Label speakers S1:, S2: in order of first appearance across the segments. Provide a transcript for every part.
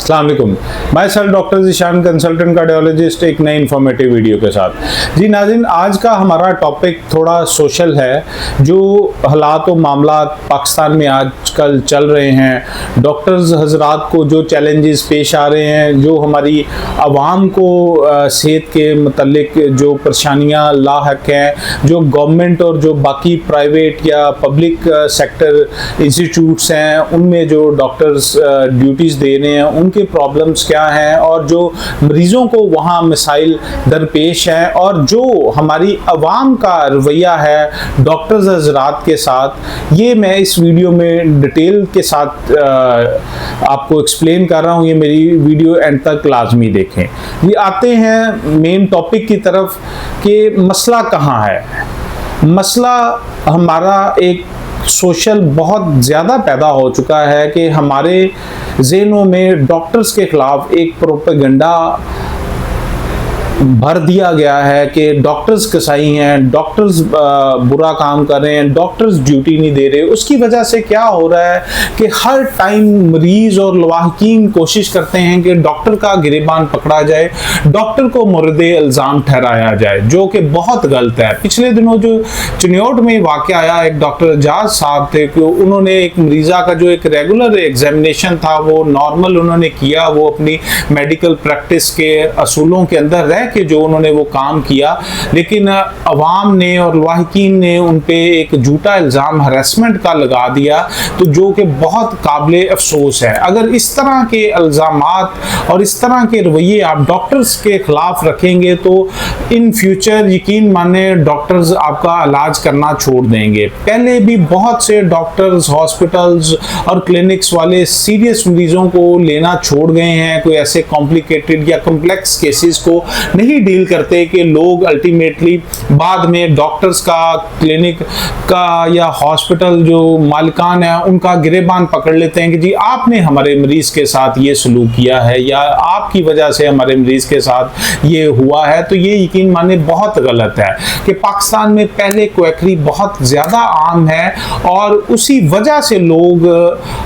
S1: अस्सलाम वालेकुम। मैं sir doctor Zeeshan consultant cardiologist एक नई इन्फॉर्मेटिव वीडियो के साथ। जी नाज़रीन, आज का हमारा टॉपिक थोड़ा सोशल है। जो हालात और मामलात पाकिस्तान में आजकल चल रहे हैं, डॉक्टर्स हजरात को जो चैलेंजेस पेश आ रहे हैं, जो हमारी आवाम को सेहत के मतलब जो परेशानियाँ लाहक हैं, जो गवर्नमेंट और जो बाकी प्राइवेट या पब्लिक सेक्टर इंस्टीट्यूट्स हैं उनमें जो डॉक्टर्स ड्यूटीज़ दे रहे हैं, उनके प्रॉब्लम्स क्या हैं और जो मरीज़ों को वहाँ मसाइल दरपेश हैं और जो हमारी आवाम का रवैया है डॉक्टर्स हज़रात के साथ, ये मैं इस वीडियो में डिटेल के साथ आपको एक्सप्लेन कर रहा हूँ। ये मेरी वीडियो एंड तक लाजमी देखें। ये आते हैं मेन टॉपिक की तरफ कि मसला कहाँ है। मसला हमारा एक सोशल बहुत ज़्यादा पैदा हो चुका है कि हमारे ज़हनों में डॉक्टर्स के ख़िलाफ़ एक प्रोपेगेंडा भर दिया गया है कि डॉक्टर्स कसाई हैं, डॉक्टर्स बुरा काम कर रहे हैं, डॉक्टर्स ड्यूटी नहीं दे रहे। उसकी वजह से क्या हो रहा है कि हर टाइम मरीज़ और लवाहकीन कोशिश करते हैं कि डॉक्टर का गिरेबान पकड़ा जाए, डॉक्टर को मुर्द इल्ज़ाम ठहराया जाए, जो कि बहुत गलत है। पिछले दिनों जो चिन्योट में वाक़या आया, एक डॉक्टर एजाज साहब थे कि उन्होंने एक मरीज़ा का जो एक रेगुलर एग्जामिनेशन था वो नॉर्मल उन्होंने किया, वो अपनी मेडिकल प्रैक्टिस के असूलों के अंदर रह कि जो उन्होंने वो काम किया, लेकिन अवाम ने और वाहिकीन ने उन पे एक झूठा इल्ज़ाम हरासमेंट का लगा दिया, तो जो कि बहुत काबिल अफसोस है। अगर इस तरह के इल्ज़ामात और इस तरह के रवैये आप डॉक्टर्स के ख़िलाफ़ रखेंगे तो इन फ्यूचर यकीन माने डॉक्टर्स आपका इलाज करना छोड़ देंगे। पहले भी बहुत से डॉक्टर्स हॉस्पिटल्स और क्लिनिक्स वाले सीरियस मरीज़ों को लेना छोड़ गए हैं। कोई ऐसे कॉम्प्लिकेटेड या कम्प्लेक्स केसेस को नहीं डील करते कि लोग अल्टीमेटली बाद में डॉक्टर्स का, क्लिनिक का या हॉस्पिटल जो मालिकान है उनका गिरेबान पकड़ लेते हैं कि जी आपने हमारे मरीज के साथ ये सलूक किया है या आपकी वजह से हमारे मरीज के साथ ये हुआ है। तो ये यकीन माने बहुत गलत है कि पाकिस्तान में पहले क्वैकरी बहुत ज़्यादा आम है और उसी वजह से लोग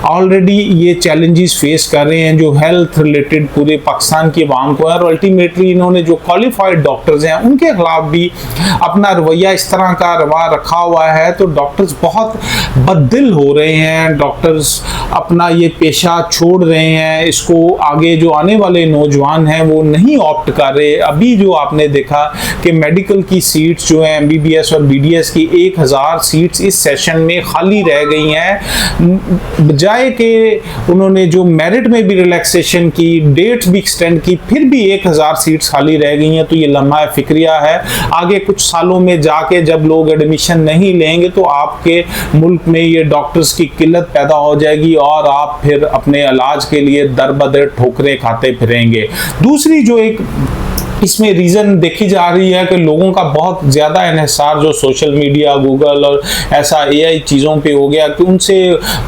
S1: ऑलरेडी ये चैलेंजेस फेस कर रहे हैं जो हेल्थ रिलेटेड पूरे पाकिस्तान की आवाम को है। और अल्टीमेटली इन्होंने जो क्वालिफाइड डॉक्टर्स हैं उनके खिलाफ भी अपना रवैया इस तरह का रवा रखा हुआ है, तो डॉक्टर्स बहुत बददिल हो रहे हैं। डॉक्टर्स अपना ये पेशा छोड़ रहे हैं, इसको आगे जो आने वाले नौजवान हैं वो नहीं ऑप्ट कर रहे। अभी जो आपने देखा कि मेडिकल की सीट्स जो हैं MBBS और BDS की 1000 सीट्स इस सेशन में खाली रह गई हैं, बजाय कि उन्होंने जो मेरिट में भी रिलैक्सेशन की, डेट्स भी एक्सटेंड की, फिर भी 1000 सीट्स खाली रह गई हैं। तो ये लम्हा फिक्रिया है। आगे कुछ सालों में जाके जब लोग एडमिशन नहीं लेंगे तो आपके मुल्क में ये डॉक्टर्स की किल्लत पैदा हो जाएगी और आप फिर अपने इलाज के लिए दर बदर ठोकरें खाते फिरेंगे। दूसरी जो एक इसमें रीज़न देखी जा रही है कि लोगों का बहुत ज़्यादा इन्हिसार जो सोशल मीडिया, गूगल और ऐसा AI चीज़ों पे हो गया कि उनसे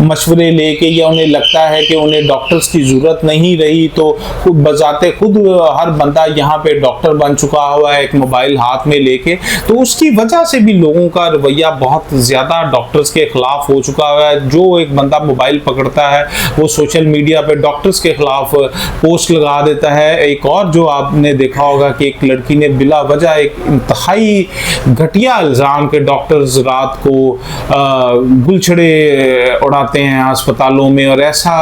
S1: मशवरे लेके या उन्हें लगता है कि उन्हें डॉक्टर्स की ज़रूरत नहीं रही, तो खुद बजाते खुद हर बंदा यहाँ पे डॉक्टर बन चुका हुआ है एक मोबाइल हाथ में लेके। तो उसकी वजह से भी लोगों का रवैया बहुत ज़्यादा डॉक्टर्स के ख़िलाफ़ हो चुका है। जो एक बंदा मोबाइल पकड़ता है वो सोशल मीडिया पर डॉक्टर्स के ख़िलाफ़ पोस्ट लगा देता है। एक और जो आपने देखा होगा कि एक लड़की ने बिला वजह एक इंतहाई घटिया इल्ज़ाम के डॉक्टर्स रात को गुलछड़े उड़ाते हैं अस्पतालों में, और ऐसा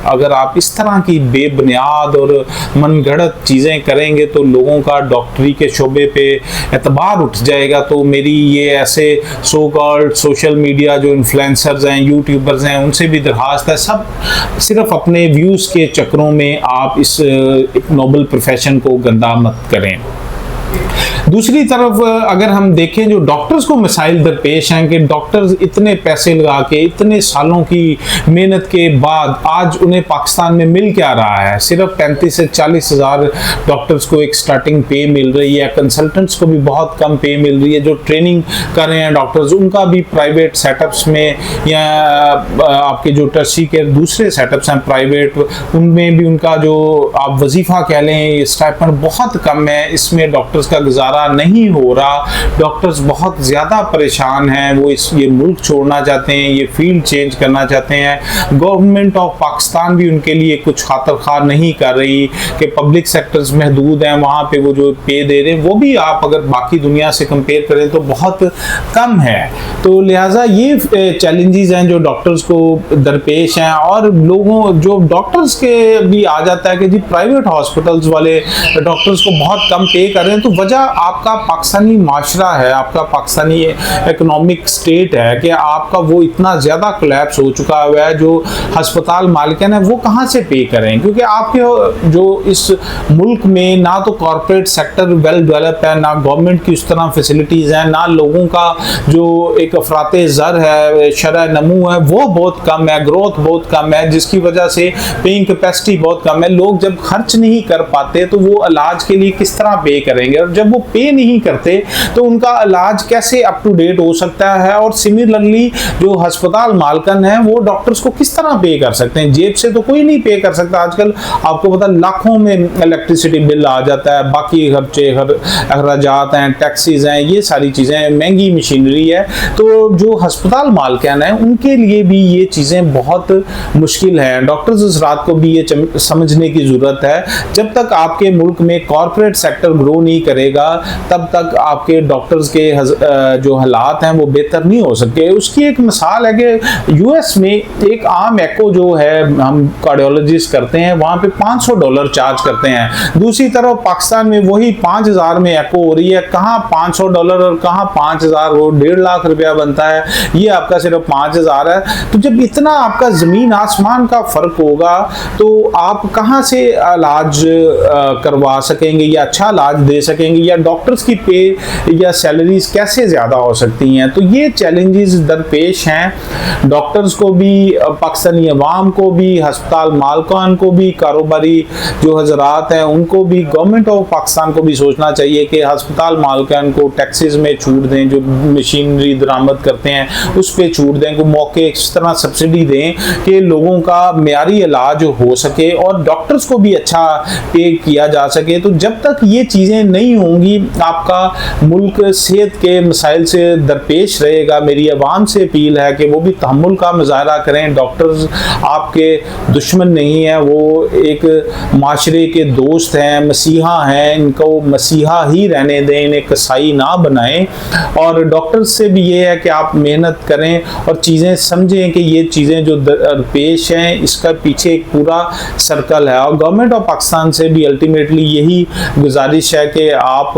S1: अगर आप इस तरह की बेबुनियाद और मनगढ़ंत चीज़ें करेंगे तो लोगों का डॉक्टरी के शोबे पे एतबार उठ जाएगा। तो मेरी ये ऐसे सो कॉल्ड सोशल मीडिया जो इन्फ्लुएंसर्स हैं, यूट्यूबर्स हैं, उनसे भी दरखास्त है, सब सिर्फ अपने व्यूज़ के चक्करों में आप इस नोबल प्रोफेशन को गंदा मत करें। दूसरी तरफ अगर हम देखें जो डॉक्टर्स को मसाइल दरपेश हैं कि डॉक्टर्स इतने पैसे लगा के इतने सालों की मेहनत के बाद आज उन्हें पाकिस्तान में मिल क्या रहा है, सिर्फ 35 से 40 हज़ार डॉक्टर्स को एक स्टार्टिंग पे मिल रही है, कंसल्टेंट्स को भी बहुत कम पे मिल रही है, जो ट्रेनिंग कर रहे हैं डॉक्टर्स उनका भी प्राइवेट सेटअप्स में या आपके जो टर्शी के दूसरे सेटअप्स हैं प्राइवेट, उनमें भी उनका जो आप वजीफ़ा कह लें स्टाइपेंड बहुत कम है। इसमें डॉक्टर्स का गुजारा रहा, नहीं हो रहा, डॉक्टर्स बहुत ज़्यादा परेशान हैं, वो ये मुल्क छोड़ना चाहते हैं, ये फील्ड चेंज करना चाहते हैं। गवर्नमेंट ऑफ पाकिस्तान भी उनके लिए कुछ खातिर खा नहीं कर रही कि पब्लिक सेक्टर्स महदूद हैं, वहाँ पे वो जो पे दे रहे हैं वो भी आप अगर बाकी दुनिया से कंपेयर करें तो बहुत कम है। तो लिहाजा ये चैलेंजेस हैं जो डॉक्टर्स को दरपेश हैं। और लोगों जो डॉक्टर्स के भी आ जाता है कि जी प्राइवेट हॉस्पिटल्स वाले डॉक्टर्स को बहुत कम पे कर रहे हैं, तो वजह आपका पाकिस्तानी माशरा है, आपका पाकिस्तानी इकोनॉमिक स्टेट है कि आपका वो इतना ज़्यादा कोलैप्स हो चुका हुआ है। जो अस्पताल मालिकान है वो कहाँ से पे करें, क्योंकि आपके जो इस मुल्क में ना तो कॉर्पोरेट सेक्टर वेल डेवलप है, ना गवर्नमेंट की उस तरह फैसिलिटीज़ हैं, ना लोगों का जो एक अफराते ज़र है, शरह नमू है वो बहुत कम है, ग्रोथ बहुत कम है, जिसकी वजह से पेइंग कैपेसिटी बहुत कम है। लोग जब खर्च नहीं कर पाते तो वो इलाज के लिए किस तरह पे करेंगे, और जब वो पे नहीं करते तो उनका इलाज कैसे अप टू डेट हो सकता है। और सिमिलरली जो अस्पताल मालकन है वो डॉक्टर्स को किस तरह पे कर सकते हैं, जेब से तो कोई नहीं पे कर सकता। आजकल आपको पता लाखों में इलेक्ट्रिसिटी बिल आ जाता है, बाकी खर्चे अखराजात हैं, टैक्सीज हैं, ये सारी चीज़ें, महंगी मशीनरी है। तो जो अस्पताल मालकान है उनके लिए भी ये चीज़ें बहुत मुश्किल हैं। डॉक्टर्स हज़रात को भी ये समझने की ज़रूरत है, जब तक आपके मुल्क में कॉर्पोरेट सेक्टर ग्रो नहीं करेगा तब तक आपके डॉक्टर्स के जो हालात हैं वो बेहतर नहीं हो सकते। उसकी एक मिसाल है कि यूएस में एक आम एको जो है हम कार्डियोलॉजिस्ट करते हैं वहाँ पे $500 चार्ज करते हैं। दूसरी तरफ पाकिस्तान में वही 5000 में एको हो रही है। कहाँ $500 और कहाँ 5000, वो 1.5 लाख रुपया बनता है, ये आपका सिर्फ 5000 है। तो जब इतना आपका ज़मीन आसमान का फ़र्क होगा तो आप कहाँ से इलाज करवा सकेंगे या अच्छा इलाज दे सकेंगे, या डॉक्टर्स की पे या सैलरीज कैसे ज़्यादा हो सकती हैं। तो ये चैलेंजेस दरपेश हैं डॉक्टर्स को भी, पाकिस्तानी अवाम को भी, अस्पताल मालकान को भी, कारोबारी जो हजरात हैं उनको भी, गवर्नमेंट ऑफ पाकिस्तान को भी सोचना चाहिए कि अस्पताल मालकान को टैक्सेस में छूट दें, जो मशीनरी दरामद करते हैं उस पर छूट दें, को मौके इस तरह सब्सिडी दें कि लोगों का मियारी इलाज हो सके और डॉक्टर्स को भी अच्छा पे किया जा सके। तो जब तक ये चीज़ें नहीं होंगी आपका मुल्क सेहत के मसाइल से दरपेश रहेगा। मेरी आवाम से अपील है कि वो भी तहम्मुल का मुजाहरा करें। डॉक्टर्स आपके दुश्मन नहीं हैं, वो एक माशरे के दोस्त हैं, मसीहा हैं, इनको मसीहा ही रहने दें, इन्हें कसाई ना बनाएं। और डॉक्टर्स से भी ये है कि आप मेहनत करें और चीज़ें समझें कि ये चीज़ें जो पेश हैं इसका पीछे एक पूरा सर्कल है। और गवर्नमेंट ऑफ पाकिस्तान से भी अल्टीमेटली यही गुजारिश है कि आप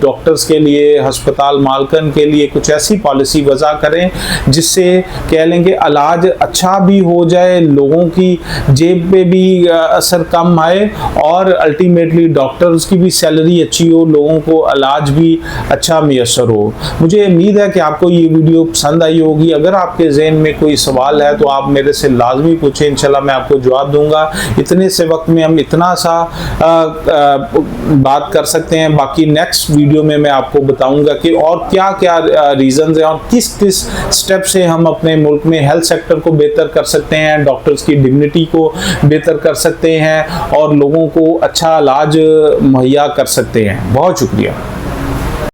S1: डॉक्टर्स के लिए, अस्पताल मालकन के लिए कुछ ऐसी पॉलिसी वज़ा करें जिससे कह लें कि इलाज अच्छा भी हो जाए, लोगों की जेब पे भी असर कम आए और अल्टीमेटली डॉक्टर्स की भी सैलरी अच्छी हो, लोगों को इलाज भी अच्छा मैसर हो। मुझे उम्मीद है कि आपको ये वीडियो पसंद आई होगी। अगर आपके जहन में कोई सवाल है तो आप मेरे से लाजमी पूछें, इंशाल्लाह मैं आपको जवाब दूंगा। इतने से वक्त में हम इतना सा बात कर सकते हैं। बाकी नेक्स्ट वीडियो में मैं आपको बताऊंगा कि और क्या क्या रीजंस हैं और किस किस स्टेप से हम अपने मुल्क में हेल्थ सेक्टर को बेहतर कर सकते हैं, डॉक्टर्स की डिग्निटी को बेहतर कर सकते हैं और लोगों को अच्छा इलाज मुहैया कर सकते हैं। बहुत शुक्रिया।